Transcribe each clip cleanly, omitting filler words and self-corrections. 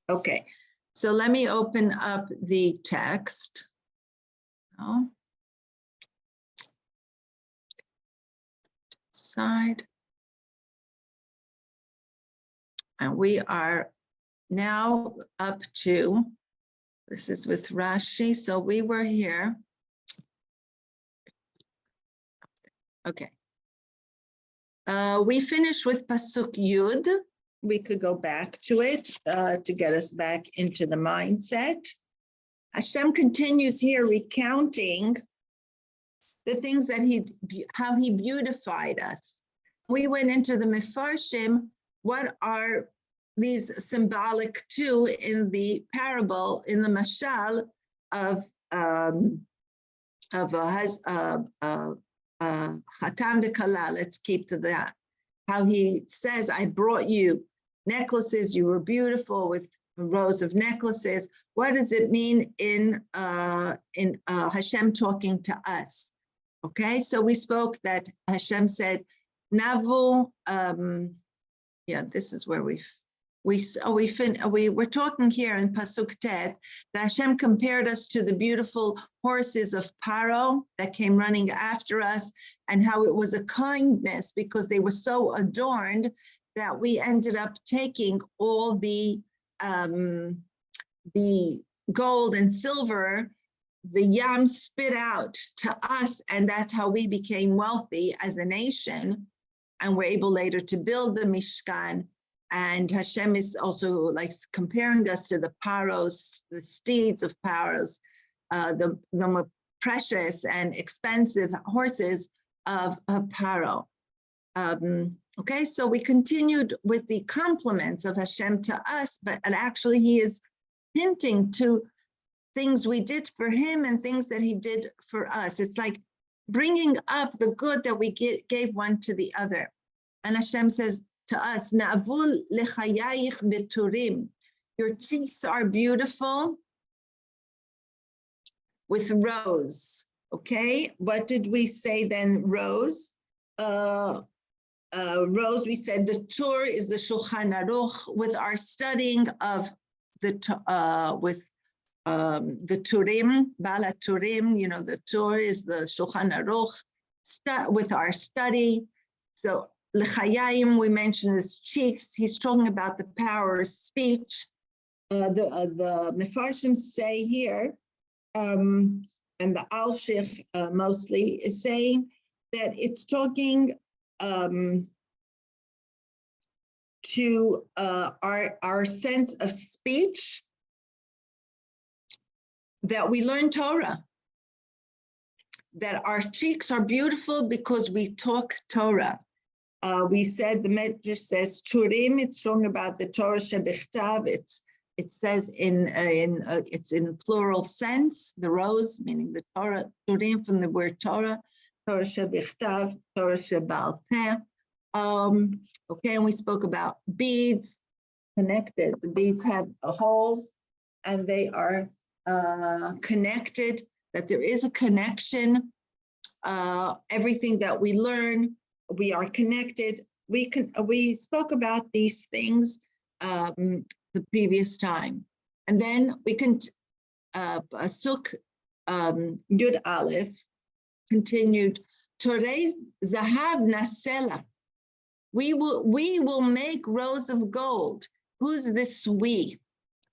Okay, so let me open up the text. Oh. Side. And we are now up to, this is with Rashi, so we were here. Okay. We finished with Pasuk Yud. We could go back to it to get us back into the mindset. Hashem continues here recounting the things that how he beautified us. We went into the Mefarshim. What are these symbolic too in the parable, in the mashal of Hatam de Kala? Let's keep to that. How he says, I brought you necklaces, you were beautiful with rows of necklaces. What does it mean in Hashem talking to us? Okay, so we spoke that Hashem said, Navu, yeah, this is where we're talking here in Pasuk Tet, that Hashem compared us to the beautiful horses of Paro that came running after us, and how it was a kindness because they were so adorned that we ended up taking all the gold and silver the Yam spit out to us, and that's how we became wealthy as a nation, and we're able later to build the Mishkan. And Hashem is also like comparing us to the Paros, the steeds of Paros, the more precious and expensive horses of Paro. Okay, so we continued with the compliments of Hashem to us, but actually he is hinting to things we did for him and things that he did for us. It's like bringing up the good that we gave one to the other. And Hashem says to us, Na'avul lechayayich beturim. Your cheeks are beautiful with rose. Okay, what did we say then? Rose. Rose, we said the Tur is the Shulchan Aruch with our studying of the Turim, Bala Turim, you know, the Tur is the Shulchan Aruch with our study. So L'chayayim, we mentioned his cheeks. He's talking about the power of speech. The Mefarshim say here, and the Al-Shich mostly is saying that it's talking to our sense of speech, that we learn Torah, that our cheeks are beautiful because we talk Torah. We said, the Medrash says Turim, it's talking about the Torah shebichtav. It says it's in plural sense, the rose, meaning the Torah, Turim from the word Torah, Torah shebichtav, Torah shebal peh. Okay, and we spoke about beads connected. The beads have holes and they are connected, that there is a connection. Everything that we learn, we are connected. We spoke about these things the previous time. And then we can, Pasuk Yud Aleph continued, Torei Zahav Nasela. We will make rows of gold. Who's this we?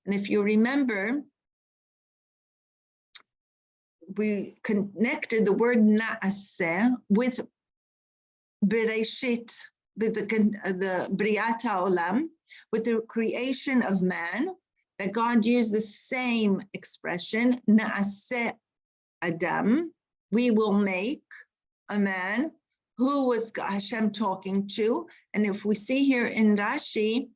And if you remember, we connected the word Naaseh with Bereshit, with the Briat HaOlam, with the creation of man, that God used the same expression, Naaseh Adam, we will make a man. Who was Hashem talking to? And if we see here in Rashi,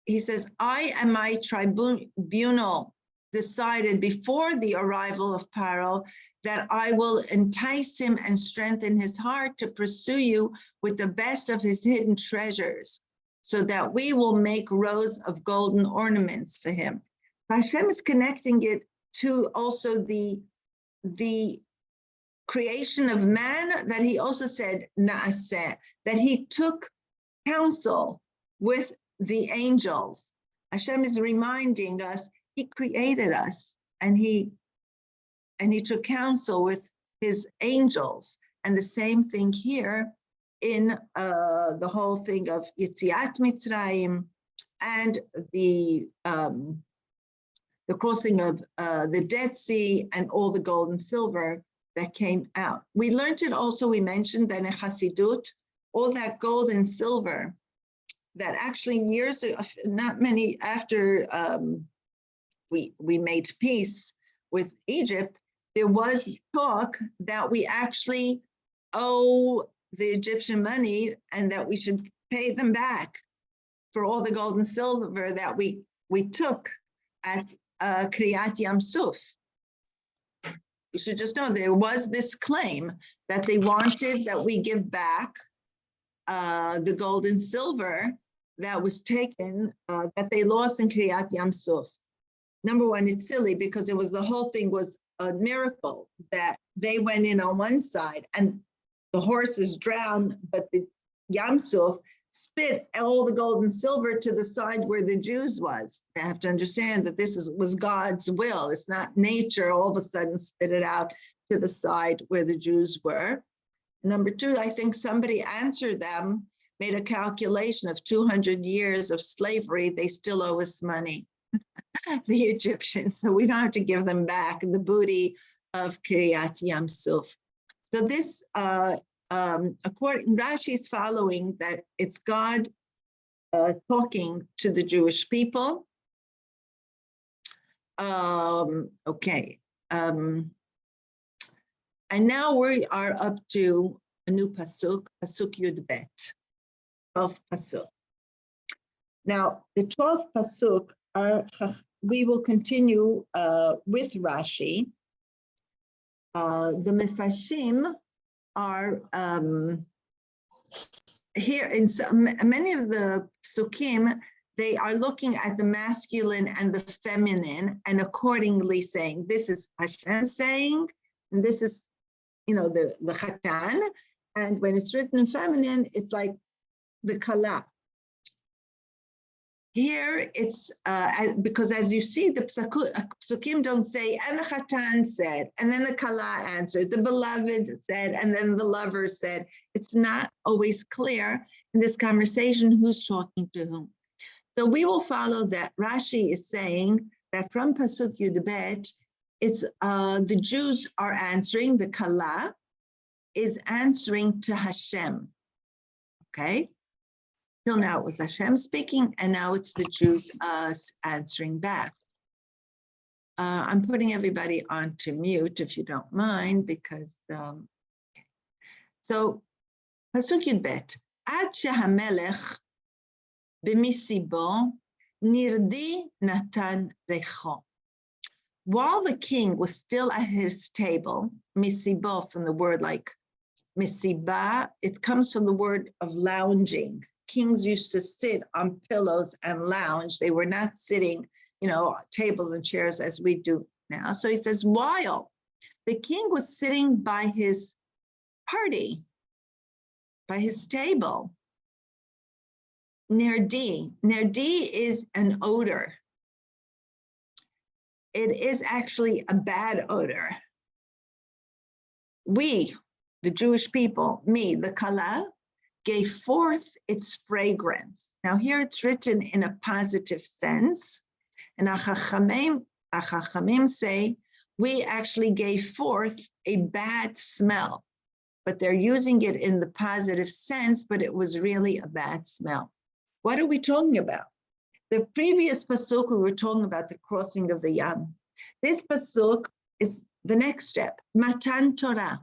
he says, I and my tribunal decided before the arrival of Paro that I will entice him and strengthen his heart to pursue you with the best of his hidden treasures, so that we will make rows of golden ornaments for him. Hashem is connecting it to also the creation of man, that he also said, Naaseh, that he took counsel with the angels. Hashem is reminding us he created us, and he took counsel with his angels. And the same thing here in the whole thing of Yetziat Mitzrayim and the crossing of the Dead Sea and all the gold and silver that came out. We learned it also, we mentioned that in Hasidut, all that gold and silver that actually years, not many after we made peace with Egypt, there was talk that we actually owe the Egyptian money and that we should pay them back for all the gold and silver that we took at Kriyat Yam Suf. You should just know there was this claim that they wanted that we give back the gold and silver that was taken, that they lost in Kriyat Yam Suf. Number one, it's silly because it was the whole thing was a miracle that they went in on one side and the horses drowned, but the Yam Suf spit all the gold and silver to the side where the Jews was. They have to understand that this was God's will. It's not nature all of a sudden spit it out to the side where the Jews were. Number two, I think somebody answered them, made a calculation of 200 years of slavery. They still owe us money, the Egyptians. So we don't have to give them back the booty of Kiryat Yam Suf. So this, according, Rashi is following that it's God talking to the Jewish people. Okay. And now we are up to a new pasuk, pasuk Yud Bet, 12th pasuk. Now, the 12th pasuk we will continue with Rashi. The Mefarshim are here in many of the psukim, they are looking at the masculine and the feminine and accordingly saying, this is Hashem saying, and this is, the Chatan. And when it's written in feminine, it's like the Kala. Here it's, because as you see, the psukim don't say, and the Chatan said, and then the Kala answered, the beloved said, and then the lover said. It's not always clear in this conversation who's talking to whom. So we will follow that. Rashi is saying that from Pasuk Yud Bet, it's the Jews are answering, the Kala is answering to Hashem, okay? Till now it was Hashem speaking, and now it's the Jews answering back. I'm putting everybody onto mute if you don't mind, because, so, Pasuk Yud Bet, Ad shehamelech b'misibo nirdi natan recho. While the king was still at his table, misibo from the word like misiba, it comes from the word of lounging. Kings used to sit on pillows and lounge. They were not sitting, tables and chairs as we do now. So he says, while the king was sitting by his party, by his table, nerdi is an odor. It is actually a bad odor. We, the Jewish people, me, the Kala, gave forth its fragrance. Now here it's written in a positive sense, and Chachamim say, we actually gave forth a bad smell, but they're using it in the positive sense, but it was really a bad smell. What are we talking about? The previous pasuk, we were talking about the crossing of the Yam. This pasuk is the next step, Matan Torah.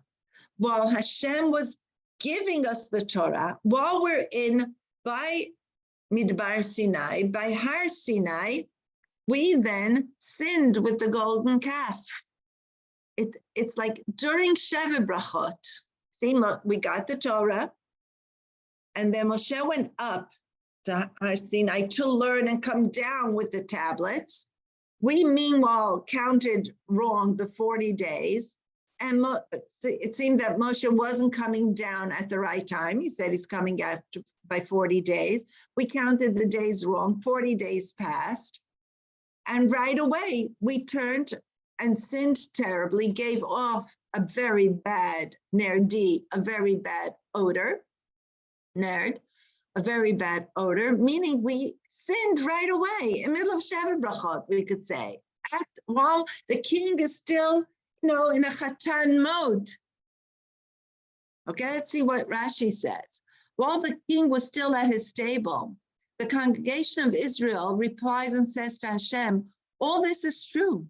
While Hashem was giving us the Torah, while we're by Midbar Sinai, by Har Sinai, we then sinned with the golden calf. It's like during Sheva Brachot. See, we got the Torah, and then Moshe went up to Har Sinai to learn and come down with the tablets. We, meanwhile, counted wrong the 40 days. And it seemed that Moshe wasn't coming down at the right time. He said he's coming out by 40 days. We counted the days wrong. 40 days passed. And right away, we turned and sinned terribly, gave off a very bad nerdi, a very bad odor, nerd, a very bad odor, meaning we sinned right away in the middle of Sheva Brachot, we could say, while the king is still, in a chatan mode. Okay, let's see what Rashi says. While the king was still at his stable, the congregation of Israel replies and says to Hashem, all this is true.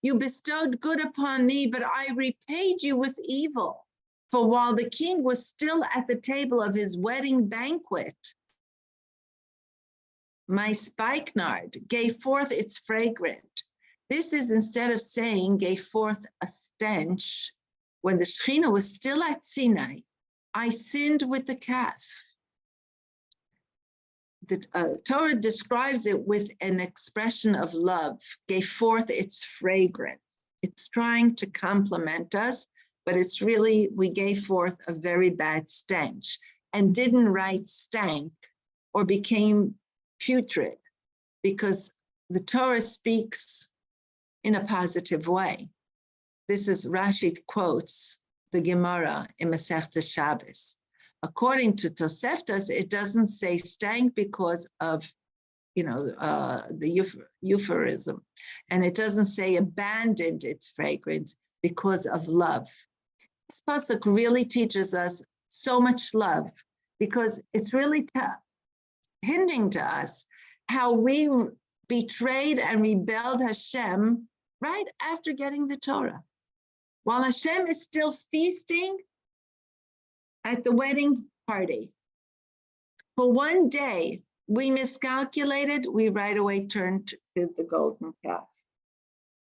You bestowed good upon me, but I repaid you with evil. For while the king was still at the table of his wedding banquet, my spikenard gave forth its fragrance. This is instead of saying gave forth a stench. When the Shekhinah was still at Sinai, I sinned with the calf. The Torah describes it with an expression of love, gave forth its fragrance. It's trying to compliment us, but it's really, we gave forth a very bad stench and didn't write stank or became putrid, because the Torah speaks in a positive way. This is Rashi quotes the Gemara in Masechta Shabbos. According to Toseftas, it doesn't say stank because of, the euphemism, and it doesn't say abandoned its fragrance because of love. This pasuk really teaches us so much love, because it's really hinting to us how we betrayed and rebelled Hashem right after getting the Torah. While Hashem is still feasting at the wedding party, for one day we miscalculated, we right away turned to the golden calf.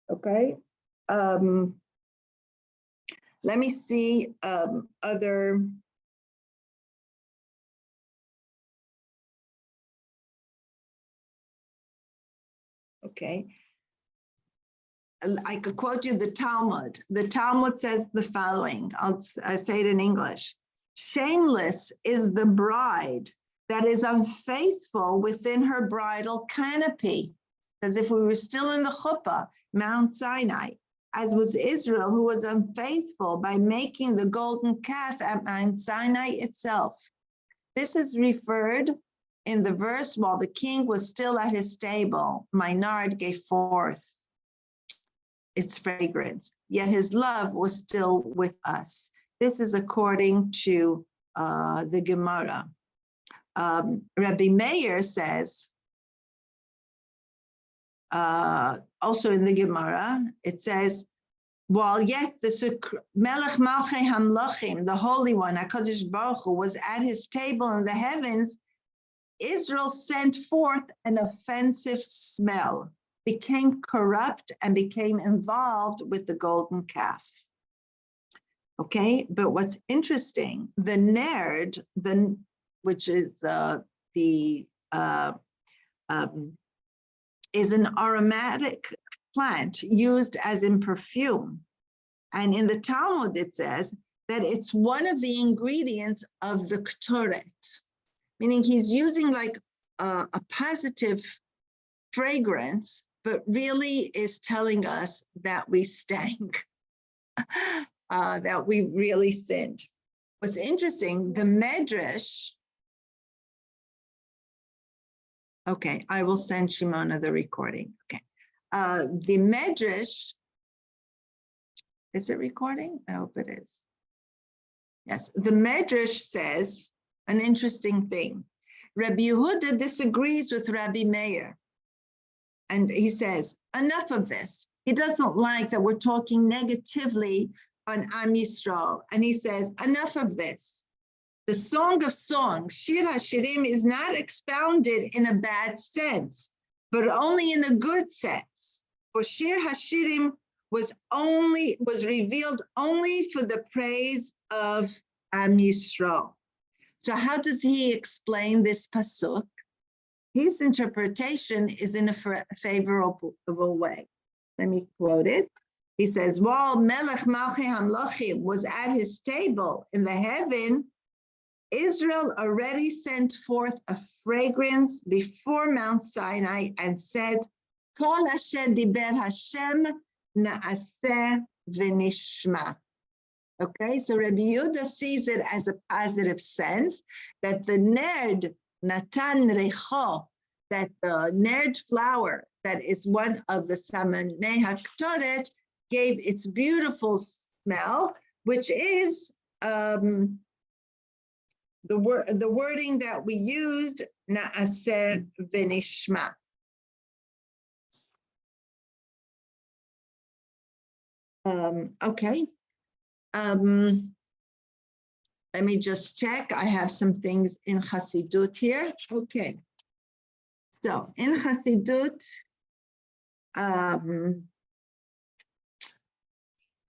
Okay? Let me see other. Okay. I could quote you the Talmud. The Talmud says the following. I say it in English. Shameless is the bride that is unfaithful within her bridal canopy. As if we were still in the chuppah, Mount Sinai, as was Israel, who was unfaithful by making the golden calf at Mount Sinai itself. This is referred in the verse, while the king was still at his stable, my nard gave forth its fragrance, yet his love was still with us. This is according to the Gemara. Rabbi Meir says, also in the Gemara, it says, while yet the Melech Malchei Hamlochim, the Holy One, HaKadosh Baruch Hu, was at his table in the heavens, Israel sent forth an offensive smell, became corrupt, and became involved with the golden calf. Okay, but what's interesting, the nerd, which is is an aromatic plant used as in perfume. And in the Talmud, it says that it's one of the ingredients of the Ktoret, meaning he's using like a positive fragrance, but really is telling us that we stank, that we really sinned. What's interesting, the Medrash, okay, I will send Shimona the recording. Okay. The Medrash, is it recording? I hope it is. Yes, the Medrash says an interesting thing. Rabbi Yehuda disagrees with Rabbi Meir. And he says, enough of this. He doesn't like that we're talking negatively on Am Yisrael. And he says, enough of this. The Song of Songs, shir hashirim, is not expounded in a bad sense, but only in a good sense. For shir hashirim was revealed only for the praise of Am Yisrael. So how does he explain this pasuk? His interpretation is in a favorable way. Let me quote it. He says, while Melech Malchei Hamlochim was at his table in the heaven, Israel already sent forth a fragrance before Mount Sinai and said, Kol asher diber Hashem na'aseh v'nishma. Okay, so Rabbi Yehuda sees it as a positive sense that the nerd natan recho, that the nerd flower that is one of the samanei haktoret gave its beautiful smell, which is the wording that we used, na'aseh v'nishma. Okay. Let me just check. I have some things in Chassidut here. Okay. So in Chassidut, on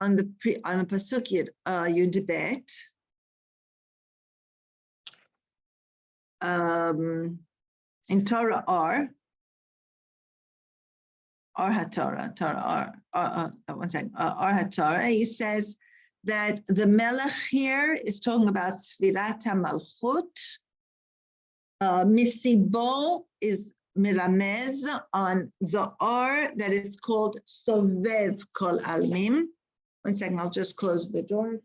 the Pasuk Yud Bet, in Torah R HaTorah, one second, R HaTorah, he says that the Melech here is talking about Sfirat HaMalchut. Misibo is miramez on the R that is called Sovev Kol Almim. One second, I'll just close the door.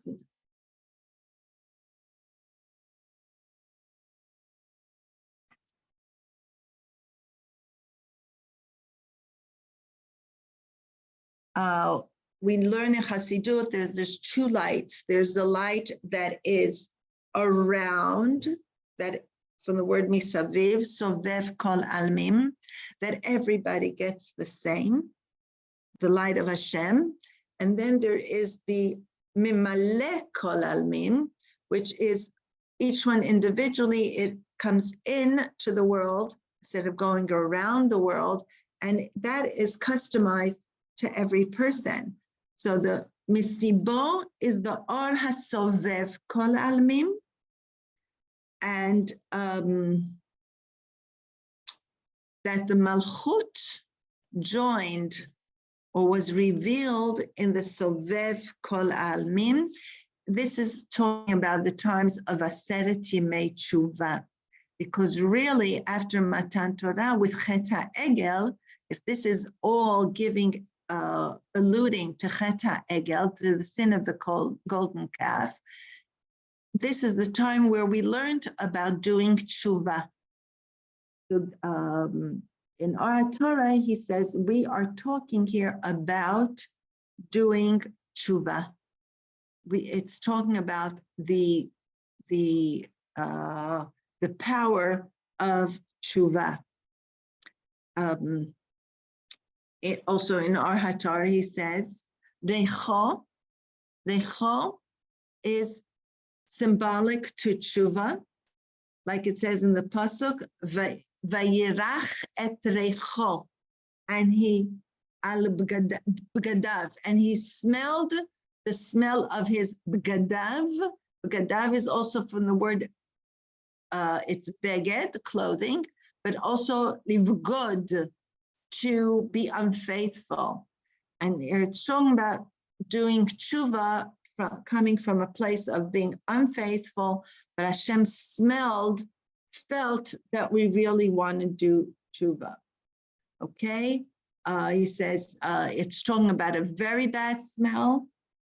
We learn in Chassidut, there's two lights. There's the light that is around, that from the word misaviv, sovev kol almim, that everybody gets the same, the light of Hashem. And then there is the mimale kol almim, which is each one individually, it comes in to the world instead of going around the world. And that is customized to every person. So the misibo is the or hasovev kol almim, and that the malchut joined or was revealed in the sovev kol almim. This is talking about the times of Aseret Yimei Tshuva, because really after Matan Torah with Chet HaEgel, if this is all giving alluding to Chet HaEgel, to the sin of the golden calf, this is the time where we learned about doing tshuva. So, in our Torah, he says, we are talking here about doing tshuva. It's talking about the power of tshuva. It also in our Torah, he says, Recho is symbolic to tshuva, like it says in the Pasuk, Vayirach et Recho, and he al b'gadav, and he smelled the smell of his b'gadav. B'gadav is also from the word, it's beged, clothing, but also livgod, to be unfaithful. And it's talking about doing tshuva, coming from a place of being unfaithful, but Hashem felt that we really want to do tshuva. Okay? He says it's talking about a very bad smell.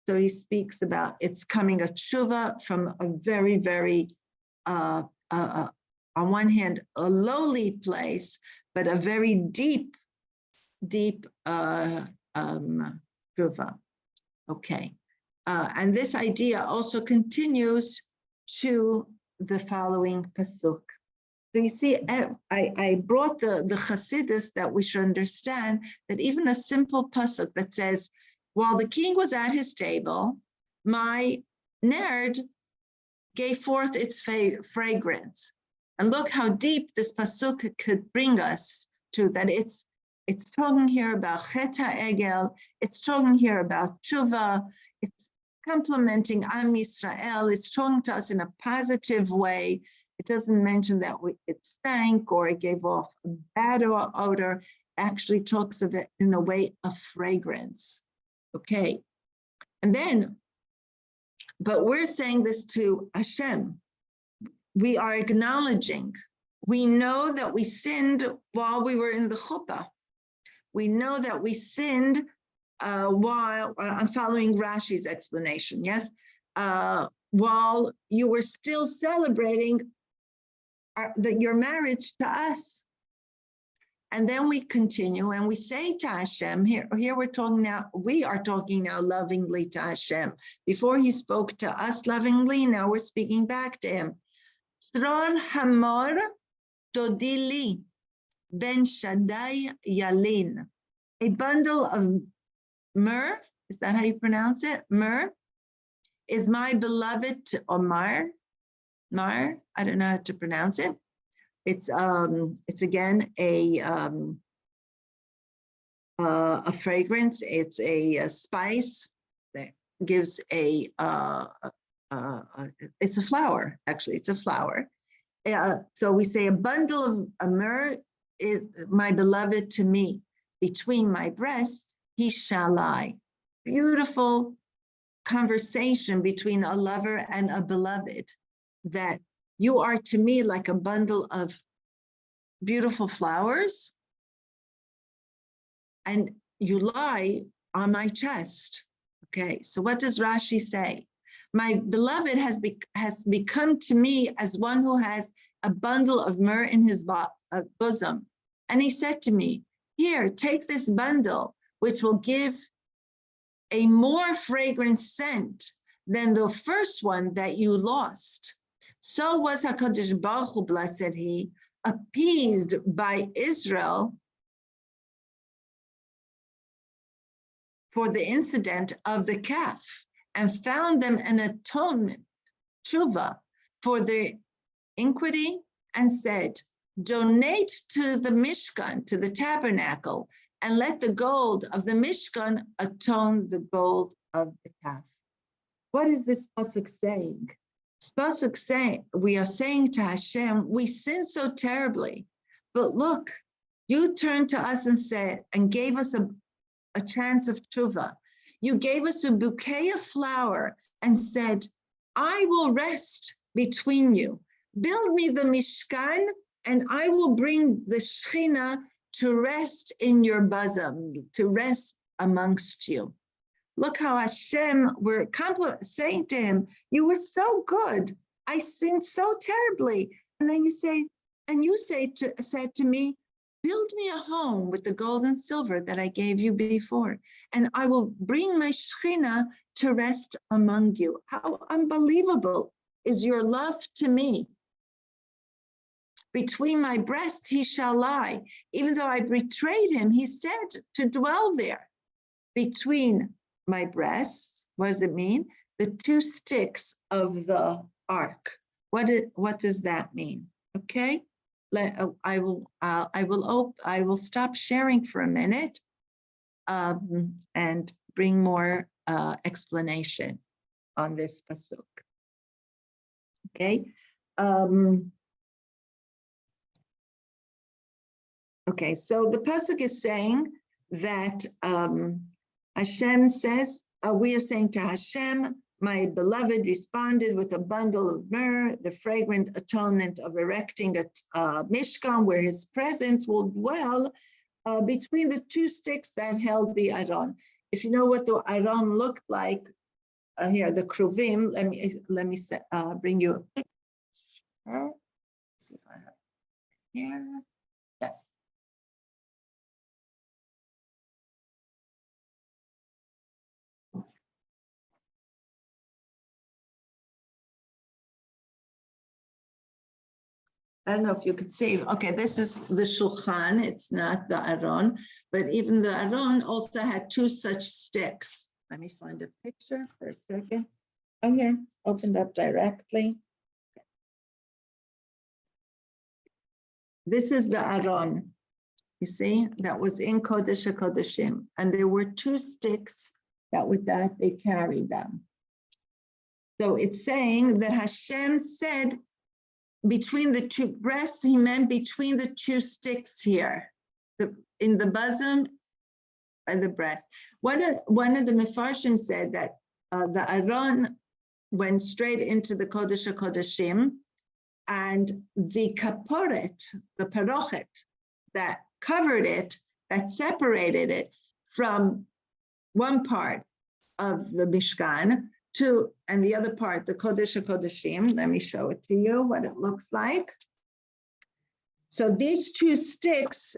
So he speaks about it's coming a tshuva from a very, very, on one hand, a lowly place, but a very deep tshuva. Okay. And this idea also continues to the following pasuk. So you see, I brought the Chassidus that we should understand that even a simple pasuk that says, while the king was at his table, my nerd gave forth its fragrance. And look how deep this pasuk could bring us to, that it's talking here about Chet HaEgel, it's talking here about tshuva, it's complimenting Am Yisrael, it's talking to us in a positive way. It doesn't mention that it stank or it gave off a bad odor, actually talks of it in a way of fragrance. Okay, and then, but we're saying this to Hashem. we are acknowledging. We know that we sinned while we were in the chuppah. We know that we sinned while, I'm following Rashi's explanation, yes? While you were still celebrating your marriage to us. And then we continue and we say to Hashem, here we are talking now lovingly to Hashem. Before he spoke to us lovingly, now we're speaking back to him. Tron hamor dodili ben shaddai yalin. A bundle of myrrh, is that how you pronounce it? Myrrh is my beloved, or mar, I don't know how to pronounce it. It's again a fragrance. It's a spice that gives it's a flower. Actually, it's a flower. So we say a bundle of myrrh is my beloved to me. Between my breasts, he shall lie. Beautiful conversation between a lover and a beloved, that you are to me like a bundle of beautiful flowers, and you lie on my chest. Okay, so what does Rashi say? My beloved has become to me as one who has a bundle of myrrh in his bosom. And he said to me, here, take this bundle, which will give a more fragrant scent than the first one that you lost. So was HaKadosh Baruch Hu, blessed he, appeased by Israel for the incident of the calf, and found them an atonement, tshuva, for their iniquity, and said, donate to the Mishkan, to the tabernacle, and let the gold of the Mishkan atone the gold of the calf. What is this pasuk saying? This pasuk saying, we are saying to Hashem, we sin so terribly, but look, you turned to us and said, and gave us a chance of tshuva. You gave us a bouquet of flower and said, I will rest between you. Build me the Mishkan, and I will bring the Shekhinah to rest in your bosom, to rest amongst you. Look how Hashem, we're saying to him, you were so good. I sinned so terribly. And then you said to me, build me a home with the gold and silver that I gave you before, and I will bring my Shekhinah to rest among you. How unbelievable is your love to me. Between my breasts he shall lie. Even though I betrayed him, he said to dwell there. Between my breasts, what does it mean? The two sticks of the ark. What does that mean? Okay, I will stop sharing for a minute and bring more explanation on this pasuk. Okay. Okay, so the pasuk is saying that Hashem says, we are saying to Hashem, my beloved responded with a bundle of myrrh, the fragrant atonement of erecting a mishkan where his presence will dwell between the two sticks that held the aron. If you know what the aron looked like, here, the kruvim, let me bring you a picture. Let's see if I have it here. Yeah. I don't know if you could see. Okay, this is the shulchan. It's not the aron, but even the aron also had two such sticks. Let me find a picture for a second. Oh, here, opened up directly. This is the aron. You see, that was in Kodesh HaKodeshim, and there were two sticks that with that they carried them. So it's saying that Hashem said, between the two breasts, he meant between the two sticks here, in the bosom and the breast. One of the Mefarshim said that the Aron went straight into the Kodesh HaKodeshim, And the kaporet, the parochet that covered it, that separated it from one part of the Mishkan to, and the other part, the Kodesh HaKodeshim. Let me show it to you, what it looks like. So these two sticks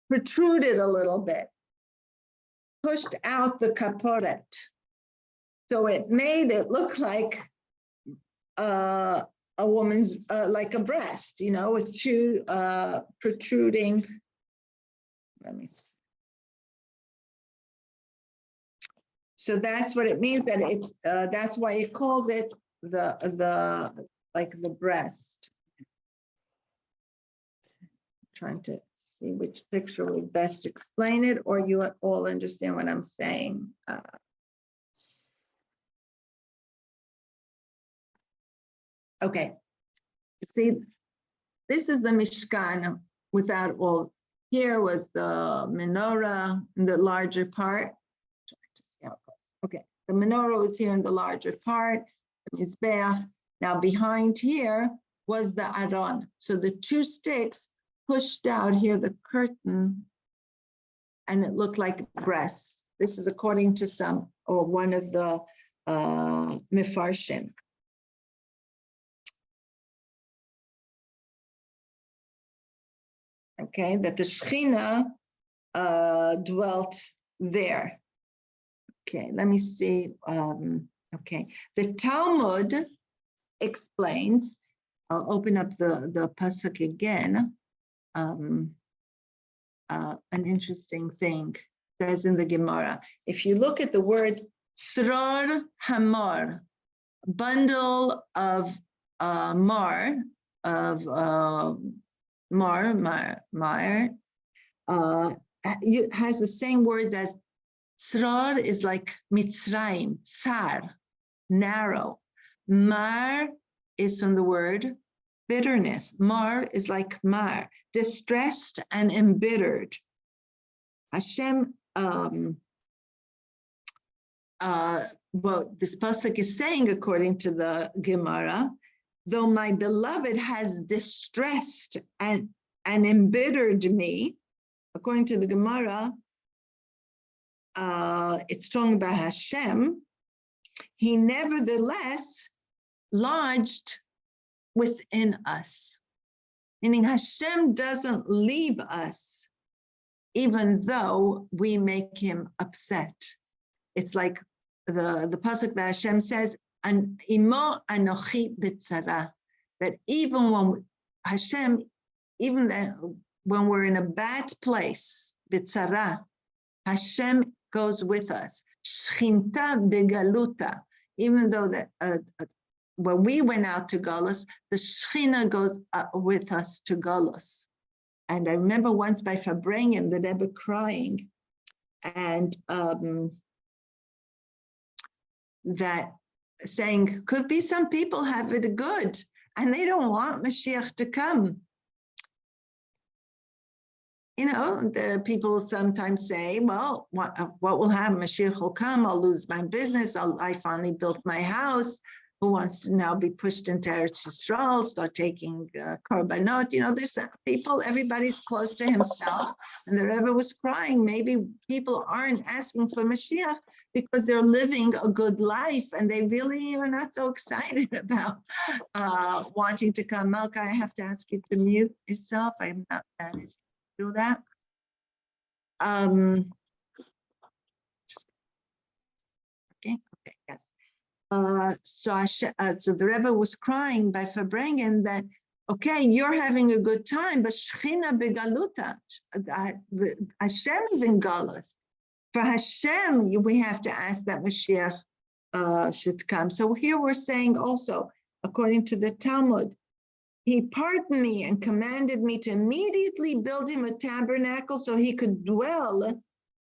protruded a little bit, pushed out the kaporet. So it made it look like a woman's, like a breast, you know, with two protruding, let me see. So that's what it means, that it's, that's why it calls it like the breast. Trying to see which picture would best explain it, or you all understand what I'm saying. Okay, see, this is the Mishkan without all. Here was the menorah in the larger part. Okay, the menorah was here in the larger part, the Mizbeach. Now behind here was the Aron. So the two sticks pushed out here the curtain, and it looked like breasts. This is according to some, or one of the Mefarshim. Okay, that the Shechina dwelt there. Okay, let me see. Okay, the Talmud explains, I'll open up the Pasuk again. An interesting thing says in the Gemara. If you look at the word Sror Hamor, bundle of mar, of has the same words as Sror is like Mitzrayim, Tsar, narrow. Mar is from the word bitterness. Mar is like mar, distressed and embittered. Hashem, what this pasuk is saying, according to the Gemara, though my beloved has distressed and embittered me, according to the Gemara, it's talking about Hashem, he nevertheless lodged within us. Meaning Hashem doesn't leave us, even though we make him upset. It's like the pasuk that Hashem says, "An imo anochi b'tzara," that even when Hashem, even when we're in a bad place, b'tzara, Hashem goes with us. Shchinta begaluta, even though that when we went out to Galus, the Shechina goes with us to Galus. And I remember once by Fabrengen, the Rebbe crying, and that saying, could be some people have it good, and they don't want Mashiach to come. You know, the people sometimes say, well, what will happen? Mashiach will come, I'll lose my business, I finally built my house. Who wants to now be pushed into Eretz Yisrael, start taking korbanot? You know, there's people, everybody's close to himself. And the Rebbe was crying, maybe people aren't asking for Mashiach because they're living a good life and they really are not so excited about wanting to come. Malka, I have to ask you to mute yourself. I'm not managed to do that. Okay, yes. So the Rebbe was crying by Fabrengen that, okay, you're having a good time, but Shechina begaluta, Hashem is in Galus. For Hashem, we have to ask that Mashiach should come. So here we're saying also, according to the Talmud, he pardoned me and commanded me to immediately build him a tabernacle so he could dwell,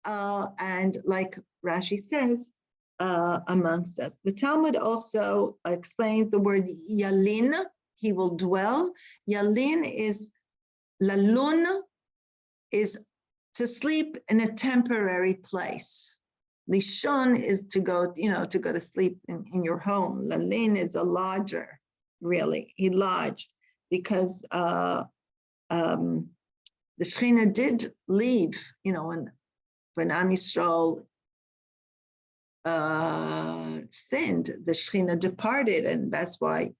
and like Rashi says, amongst us. The Talmud also explains the word yalin, he will dwell. Yalin is, lalun is to sleep in a temporary place. Lishon is to go, you know, to go to sleep in your home. Lalin is a lodger, really. He lodged because the Shekhinah did leave, when Am Yisrael sinned, the Shekhinah departed, and that's why,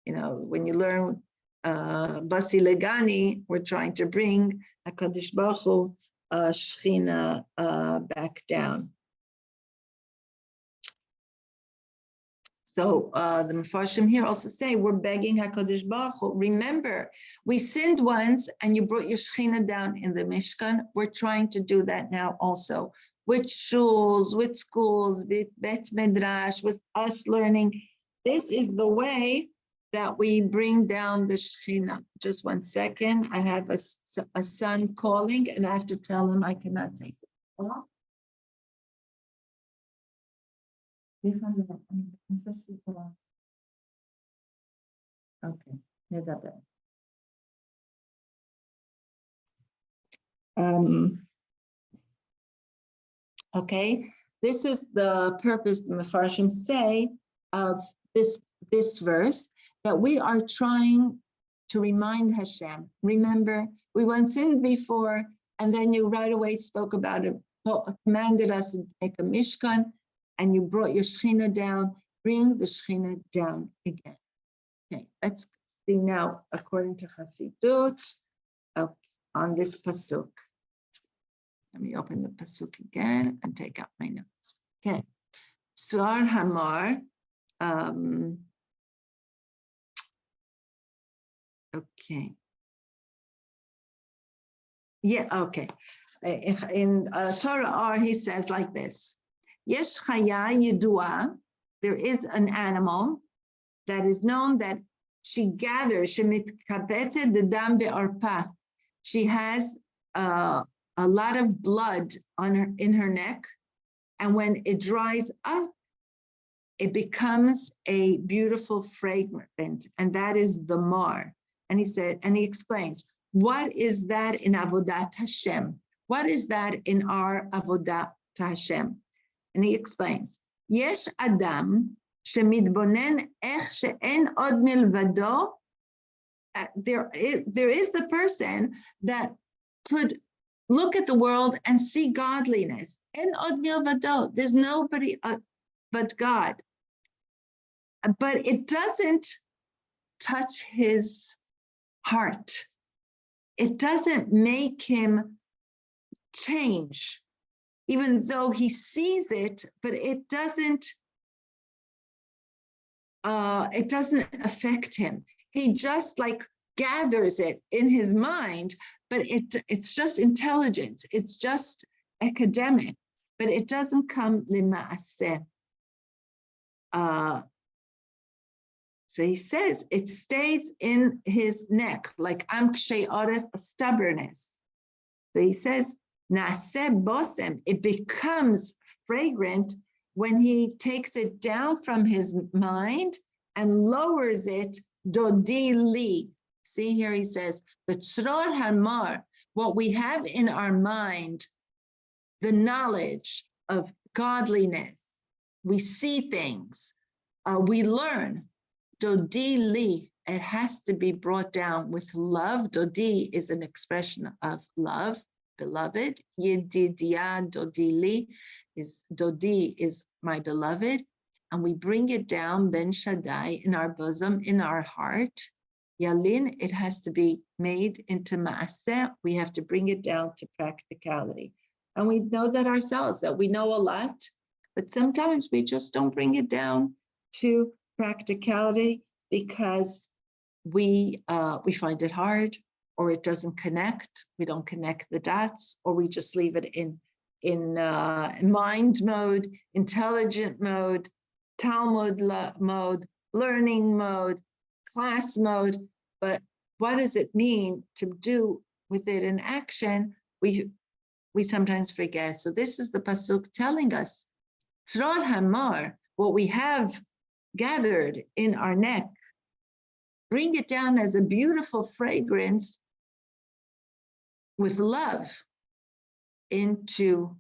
when you learn Basi Legani, we're trying to bring HaKadosh Baruch Hu Shekhinah back down. So the Mefarshim here also say, we're begging HaKadosh Baruch Hu, remember, we sinned once and you brought your Shekhinah down in the Mishkan. We're trying to do that now also, with shuls, with schools, with Bet Midrash, with us learning. This is the way that we bring down the Shekhinah. Just 1 second, I have a son calling and I have to tell him I cannot take it. Okay, okay, this is the purpose the Mefarshim say of this verse, that we are trying to remind Hashem. Remember, we once sinned before, and then you right away spoke about it, commanded us to make a Mishkan, and you brought your Shekhinah down. Bring the Shekhinah down again. Okay, let's see now, according to Hasidut, on this pasuk. Let me open the pasuk again and take out my notes. Okay, Suar Hamar. Okay. Yeah, okay. In Torah R, he says like this: Yesh chaya yidua, there is an animal that is known that she gathers, shemitkabete dedam be'arpa. She has a lot of blood in her neck, and when it dries up, it becomes a beautiful fragrance, and that is the mar. And he explains, what is that in avodat Hashem? What is that in our avodat Hashem? And he explains, Yesh Adam shemidbonen ech she'en od milvado. There is the person that could look at the world and see godliness. En od milvado. There's nobody but God. But it doesn't touch his heart. It doesn't make him change, even though he sees it, but it doesn't affect him. He just like gathers it in his mind, but it's just intelligence. It's just academic, but it doesn't come lima'aseh. So he says it stays in his neck, like amkshay oref, stubbornness. So he says, naseh bosem, it becomes fragrant when he takes it down from his mind and lowers it, dodi li. See here he says, the tzror hamar, what we have in our mind, the knowledge of godliness, we see things, we learn. Dodi li, it has to be brought down with love. Dodi is an expression of love, beloved. Yedidia dodi li, Dodi is my beloved. And we bring it down, Ben Shaddai, in our bosom, in our heart. Yalin, it has to be made into ma'aseh. We have to bring it down to practicality. And we know that ourselves, that we know a lot, but sometimes we just don't bring it down to practicality because we find it hard, or it doesn't connect. We don't connect the dots, or we just leave it in mind mode, intelligent mode, Talmud mode, learning mode, class mode. But what does it mean to do with it in action? We sometimes forget. So this is the pasuk telling us, Tzror Hamar, what we have gathered in our neck, bring it down as a beautiful fragrance with love into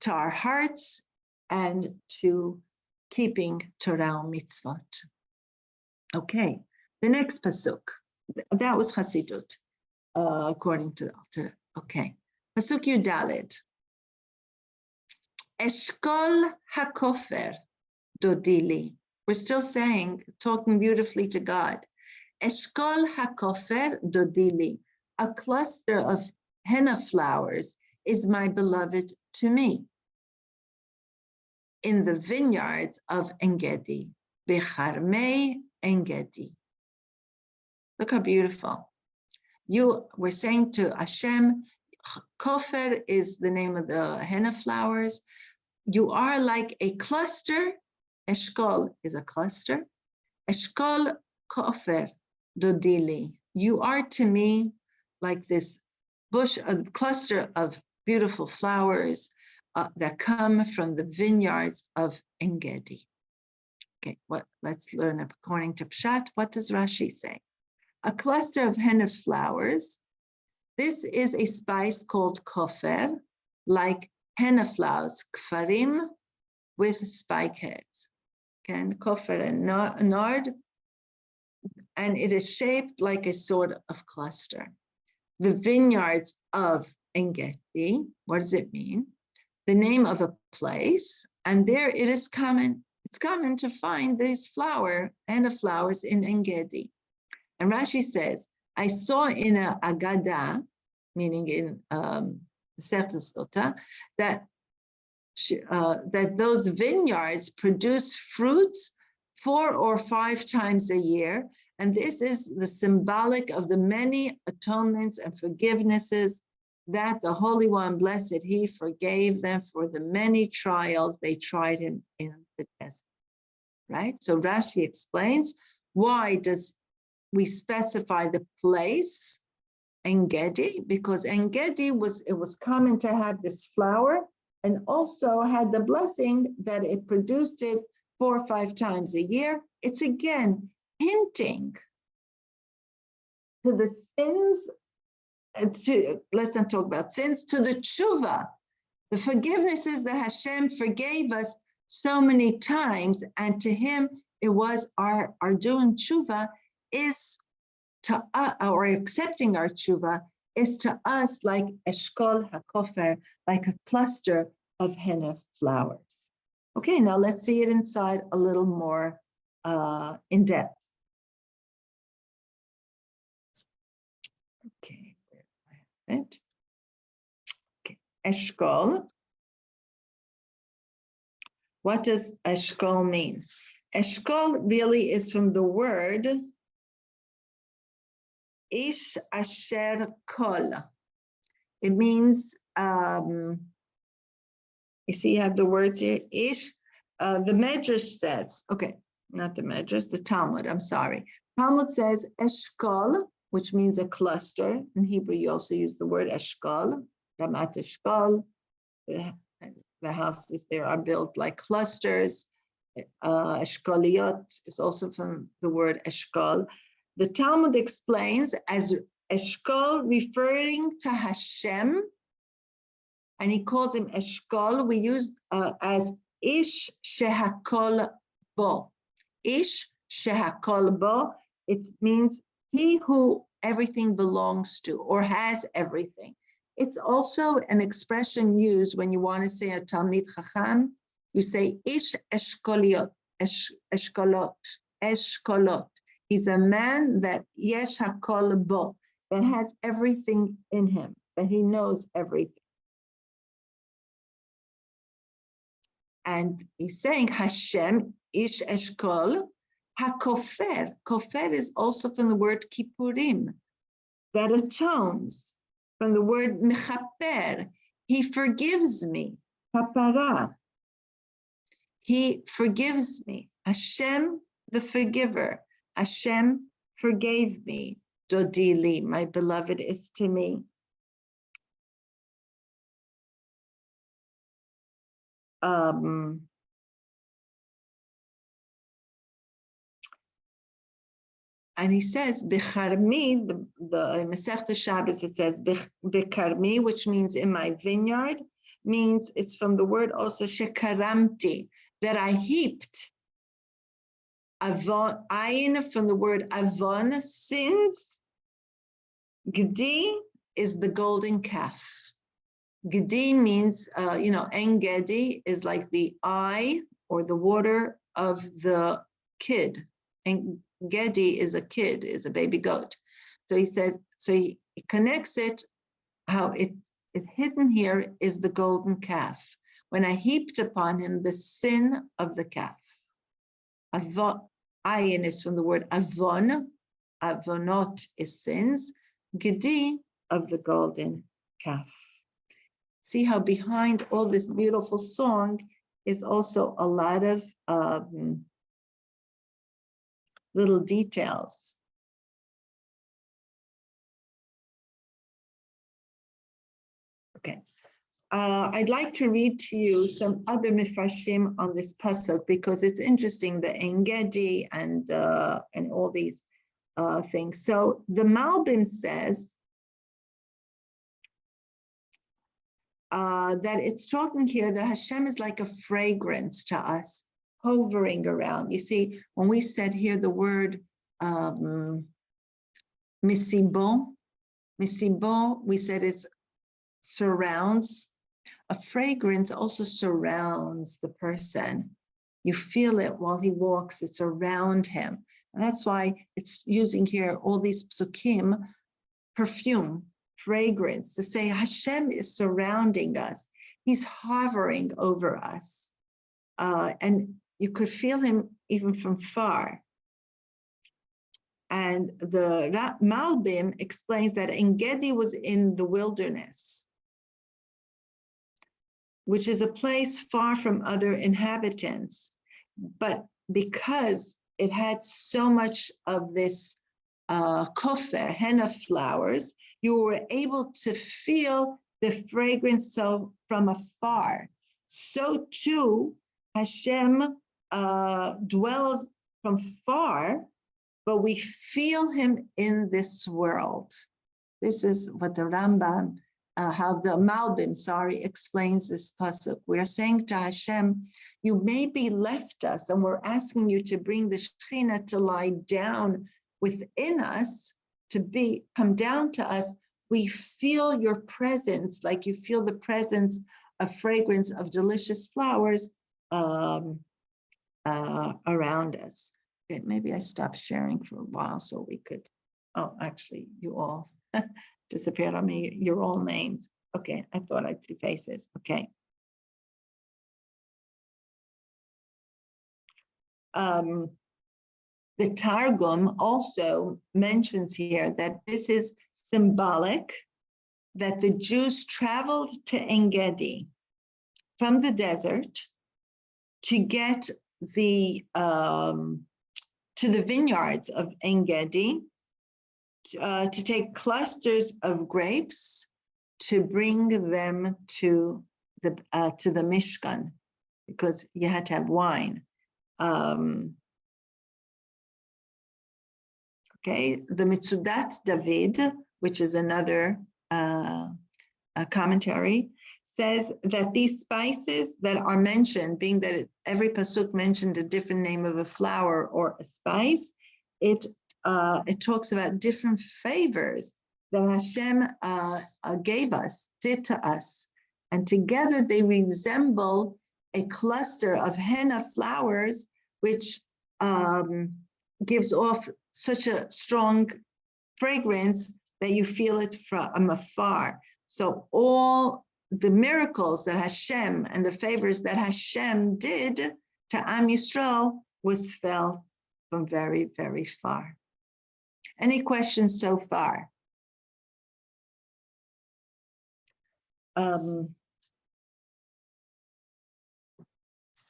our hearts and to keeping Torah mitzvot. Okay, The next pasuk, that was Hasidut, according to the Alter. Okay, pasuk Yudalid. Eshkol hakofer dodili. We're still saying, talking beautifully to God. Eshkol hakofer dodili. A cluster of henna flowers is my beloved to me. In the vineyards of Engedi, becharmei Engedi. Look how beautiful. We're saying to Hashem, Kofer is the name of the henna flowers. You are like a cluster. Eshkol is a cluster. Eshkol Kofer dodili. You are to me like this bush, a cluster of beautiful flowers that come from the vineyards of Engedi. Okay, let's learn according to Pshat. What does Rashi say? A cluster of henna flowers. This is a spice called kofer, like henna flowers, kfarim, with spike heads. Okay, and kofer and nard, and it is shaped like a sort of cluster. The vineyards of Engedi, what does it mean? The name of a place, and there it is common. It's common to find these henna flowers in Engedi. And Rashi says, I saw in a Agada, meaning in Sefta Sota, that those vineyards produce fruits 4 or 5 times a year. And this is the symbolic of the many atonements and forgivenesses that the Holy One, blessed He, forgave them for the many trials they tried Him in the desert. Right? So Rashi explains, why does we specify the place, Engedi? Because Engedi was common to have this flower, and also had the blessing that it produced it 4 or 5 times a year. It's again hinting to the sins, let's not talk about sins, to the tshuva, the forgivenesses that Hashem forgave us so many times, and to Him it was our doing tshuva is to or accepting our tshuva is to us like eshkol hakofer, like a cluster of henna flowers. Okay, now let's see it inside a little more in depth. Okay, where do I have it? Okay, eshkol. What does eshkol mean? Eshkol really is from the word ish asher kol. It means, you see, you have the words here, ish. The Medrash says, okay, not the Medrash, the Talmud, I'm sorry. Talmud says eshkol, which means a cluster. In Hebrew, you also use the word eshkol, ramat eshkol. The houses there are built like clusters. Eshkoliot is also from the word eshkol. The Talmud explains as eshkol referring to Hashem, and he calls him eshkol. We use as ish shehakol bo. Ish shehakol bo. It means he who everything belongs to or has everything. It's also an expression used when you want to say a Talmid Chacham. You say ish eshkoliot, eshkolot, eshkolot. He's a man that yesh hakol bo, that has everything in him, that he knows everything. And he's saying Hashem, ish eshkol, hakofer. Kofer is also from the word kippurim, that atones, from the word mechaper. He forgives me, papara. He forgives me. Hashem, the forgiver. Hashem forgave me. Dodili, my beloved is to me. And he says, Becharmi, the Masechta Shabbos, it says, Bekarmi, which means in my vineyard, means it's from the word also shekaramti, that I heaped. Avon, ayin from the word avon, sins. Gedi is the golden calf. Gedi means, Engedi is like the eye or the water of the kid. And Gedi is a kid, is a baby goat. So he says, he connects it, how it's hidden here is the golden calf. When I heaped upon him the sin of the calf. Avon, ayin is from the word avon. Avonot is sins. Gedi of the golden calf. See how behind all this beautiful song is also a lot of little details. Okay. I'd like to read to you some other mifarshim on this pasuk because it's interesting, the Engedi and all these things. So the Malbim says that it's talking here that Hashem is like a fragrance to us, hovering around. You see, when we said here the word misibon, we said it's surrounds. A fragrance also surrounds the person. You feel it while he walks, it's around him. And that's why it's using here all these psukim, perfume, fragrance, to say Hashem is surrounding us. He's hovering over us. And you could feel him even from far. And the Malbim explains that Engedi was in the wilderness, which is a place far from other inhabitants. But because it had so much of this kofer, henna flowers, you were able to feel the fragrance from afar. So too, Hashem dwells from far, but we feel him in this world. This is what the Rambam, how the Malbim, explains this pasuk. We're saying to Hashem, you maybe left us, and we're asking you to bring the Shekhinah to lie down within us, to come down to us. We feel your presence, like you feel the presence of fragrance of delicious flowers around us. Okay, maybe I stopped sharing for a while so we could, actually, you all disappeared on me, your all names. Okay, I thought I'd see faces. Okay. The Targum also mentions here that this is symbolic, that the Jews traveled to Engedi from the desert to get to the vineyards of Engedi, to take clusters of grapes to bring them to the Mishkan, because you had to have wine. Okay, the Mitzudat David, which is another commentary, says that these spices that are mentioned, being that every pasuk mentioned a different name of a flower or a spice, it talks about different favors that Hashem did to us. And together they resemble a cluster of henna flowers, which gives off such a strong fragrance that you feel it from afar. So all the miracles that Hashem and the favors that Hashem did to Am Yisrael was felt from very, very far. Any questions so far?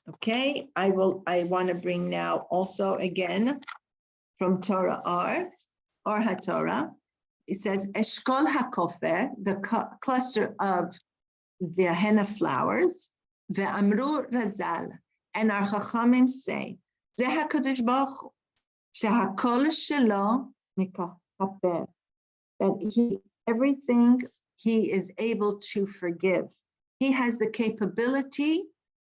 Okay, I want to bring now also again from Torah or HaTorah. It says, Eshkol HaKofer, the cluster of the henna flowers, the Amru Razal, and our Chachamim say, Ze HaKadosh Baruch Hu, Shehakol Shelo Mikaper, that everything he is able to forgive. He has the capability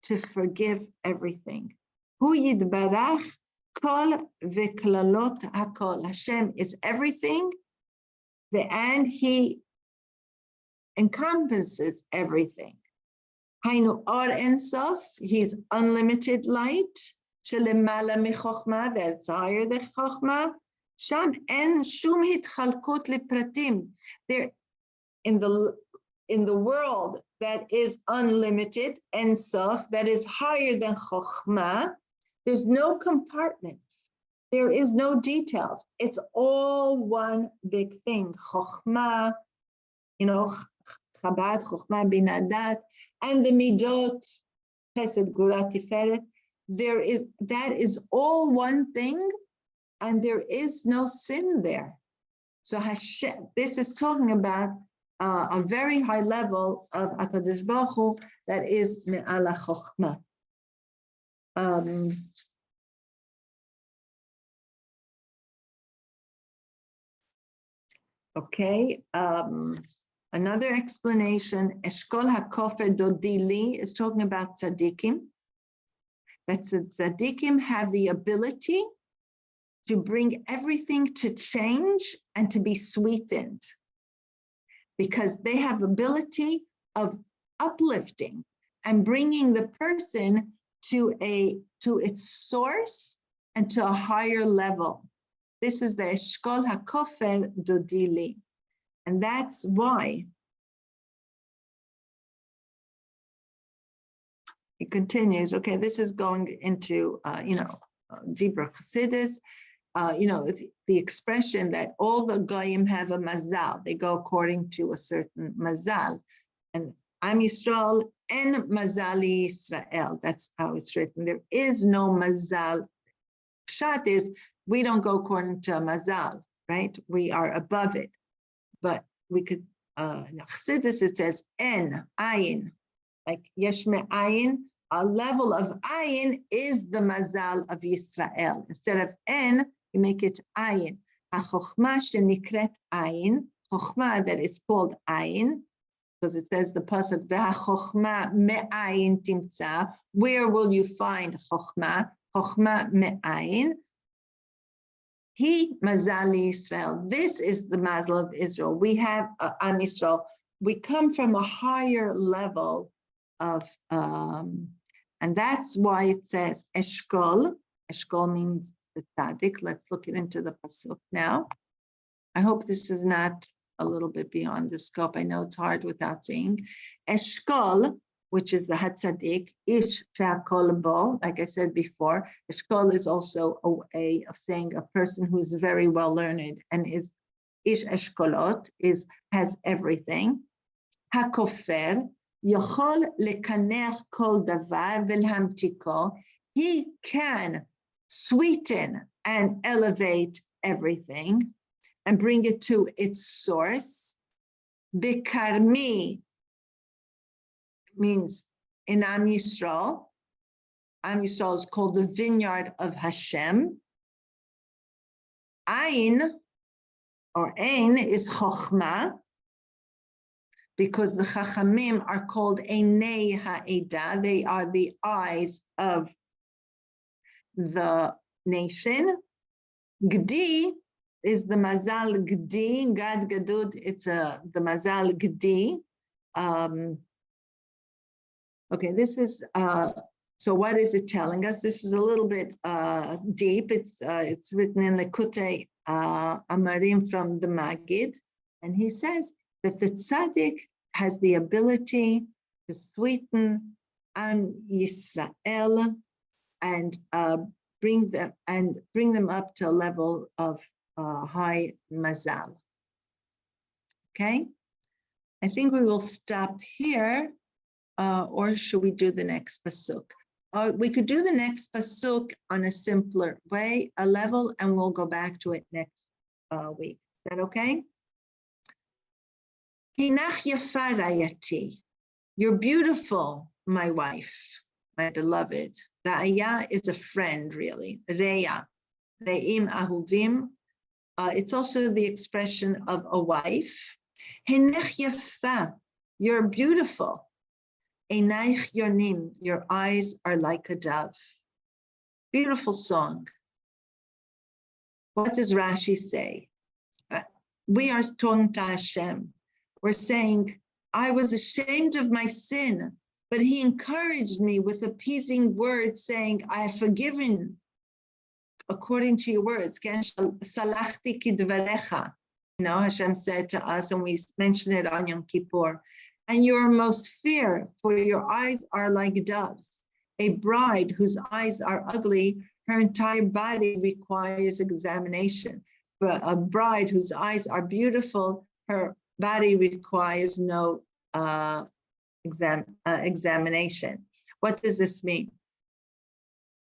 to forgive everything. Hu Yidbarach Kol v'klalot hakol. Hashem is everything, and he encompasses everything. Hainu or ensof, he's unlimited light. Shelemala michochma, that's higher than chochma. Sham en shum hitchalkut lipratim. There, in the world that is unlimited, ensof, that is higher than chochma, there's no compartments. There is no details. It's all one big thing. Chochma, Chabad, Chochma, Binadat, and the Midot, Chesed, Gura, Tiferet. That is all one thing, and there is no sin there. So Hashem, this is talking about a very high level of HaKadosh Baruch Hu that is Me'ala Chochma. Okay, another explanation, Eshkol HaKofer Dodili is talking about tzaddikim. That tzaddikim have the ability to bring everything to change and to be sweetened, because they have ability of uplifting and bringing the person to its source and to a higher level. This is the Eshkol HaKofer Dodili. And that's why it continues. Okay, this is going into, deeper Chassidus. The expression that all the Goyim have a mazal. They go according to a certain mazal. And Am Yisrael en mazali Yisrael. That's how it's written. There is no mazal. Pshat is, we don't go according to a mazal, right? We are above it. But we could, in Chassidus it says en, ayin, like yesh me'ayin, a level of ayin is the mazal of Yisrael. Instead of en, you make it ayin. Ha-chochma shenikret ayin, chochma that is called ayin, because it says the pasuk, ve'ha-chochma me'ayin timtza, where will you find chochma? Chochma me'ayin. He mazali Israel. This is the mazal of Israel. We have Am Yisrael. We come from a higher level of, and that's why it says Eshkol. Eshkol means the tzaddik. Let's look into the pasuk now. I hope this is not a little bit beyond the scope. I know it's hard without seeing. Eshkol, which is the Hatzadik, Ish She'akol Bo, like I said before. Eshkol is also a way of saying a person who is very well learned and is Ish Eshkolot, has everything. HaKofer, Yochol Lekanech Kol Davar V'Lhamtiko, he can sweeten and elevate everything and bring it to its source. Bekarmi means in Am Yisrael. Am Yisrael is called the vineyard of Hashem. Ayin, or Ein, is Chochma, because the Chachamim are called Einei Ha'eda. They are the eyes of the nation. Gdi is the Mazal Gdi, Gad Gadud, it's the Mazal Gdi. Okay, this is, so what is it telling us? This is a little bit deep. It's written in Lekutei Amarim from the Magid. And he says that the tzaddik has the ability to sweeten Am Yisrael and bring them up to a level of high mazal. Okay, I think we will stop here. Or should we do the next pasuk? We could do the next pasuk on a simpler way, a level, and we'll go back to it next week. Is that okay? Hinach yafa rayati. You're beautiful, my wife, my beloved. Ra'aya is a friend, really. Reya, re'im ahuvim. It's also the expression of a wife. Hinach yafa. You're beautiful. Einaich yonim, your eyes are like a dove. Beautiful song. What does Rashi say? We are talking to Hashem. We're saying, I was ashamed of my sin, but he encouraged me with appeasing words, saying, I have forgiven according to your words. Salachti kidvarecha. Hashem said to us, and we mentioned it on Yom Kippur, and you are most fair, for your eyes are like doves. A bride whose eyes are ugly, her entire body requires examination. But a bride whose eyes are beautiful, her body requires no examination. What does this mean?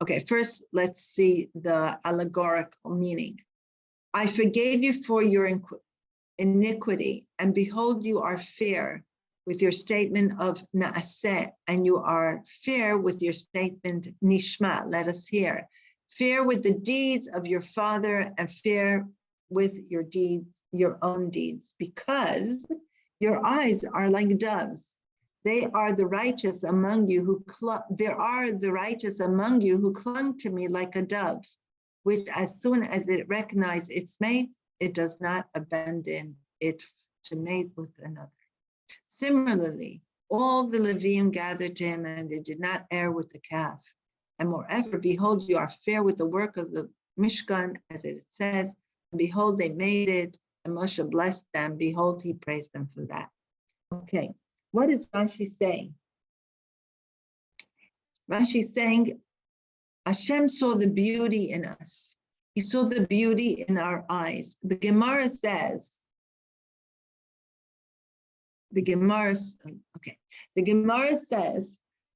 Okay, first let's see the allegorical meaning. I forgave you for your iniquity, and behold, you are fair with your statement of naaseh, and you are fair with your statement nishma, let us hear. Fair with the deeds of your father, and fair with your deeds, your own deeds, because your eyes are like doves. They are the righteous among you who clung to me like a dove, which as soon as it recognizes its mate, it does not abandon it to mate with another. Similarly, all the Leviim gathered to him, and they did not err with the calf. And moreover, behold, you are fair with the work of the Mishkan, as it says, and behold, they made it, and Moshe blessed them. Behold, he praised them for that. Okay, what is Rashi saying? Rashi is saying, Hashem saw the beauty in us. He saw the beauty in our eyes. The Gemara says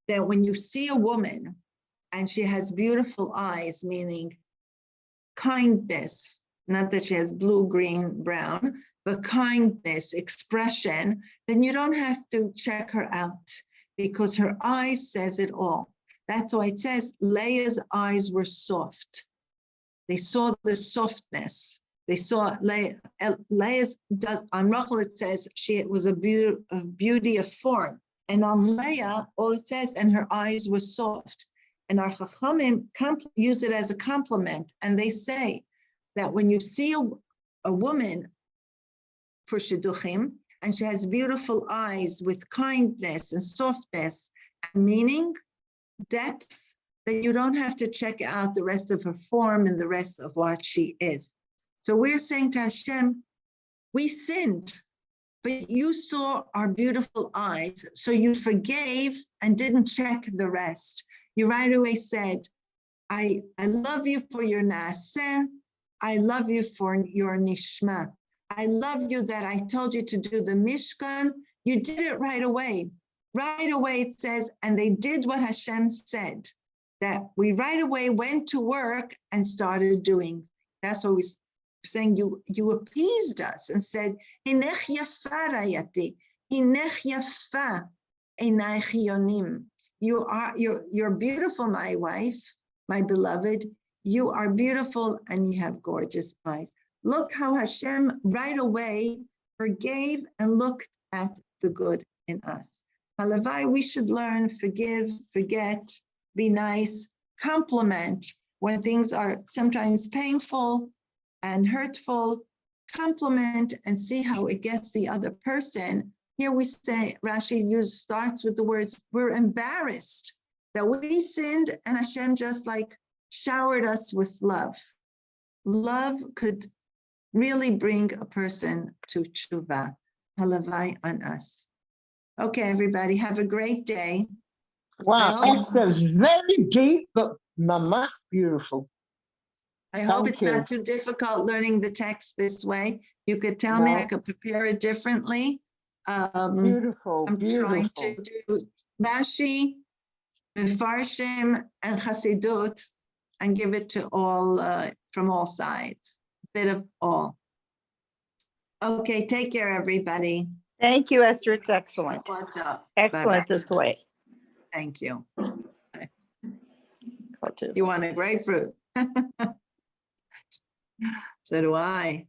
that when you see a woman and she has beautiful eyes, meaning kindness, not that she has blue, green, brown, but kindness, expression, then you don't have to check her out because her eyes says it all. That's why it says Leah's eyes were soft. They saw the softness. They saw Leah's, on Rachel it says she was a beauty of form. And on Leah, all it says, and her eyes were soft. And our Chachamim use it as a compliment. And they say that when you see a woman for Shidduchim, and she has beautiful eyes with kindness and softness, and meaning, depth, then you don't have to check out the rest of her form and the rest of what she is. So we're saying to Hashem, we sinned, but you saw our beautiful eyes, so you forgave and didn't check the rest. You right away said, I love you for your naaseh, I love you for your nishma. I love you that I told you to do the Mishkan. You did it right away. Right away it says, and they did what Hashem said, that we right away went to work and started doing. That's what we're saying. You appeased us and said, Hinech yafa rayati, hinech yafa einaych yonim. You're beautiful, my wife, my beloved. You are beautiful and you have gorgeous eyes. Look how Hashem right away forgave and looked at the good in us. Halavai, we should learn, forgive, forget, be nice, compliment when things are sometimes painful and hurtful, compliment and see how it gets the other person. Here we say, Rashi starts with the words, we're embarrassed that we sinned and Hashem just like showered us with love. Love could really bring a person to tshuva. Halavai on us. Okay, everybody, have a great day. Wow, Esther, very deep, but mamash beautiful. I hope it's not too difficult learning the text this way. You could tell me I could prepare it differently. Beautiful, I'm beautiful. trying to do Rashi, Mefarshim, and Chassidut, and give it to all from all sides. Bit of all. Okay, take care, everybody. Thank you, Esther. It's excellent. What's up? Excellent Bye-bye. this way. Thank you. You want a grapefruit? So do I.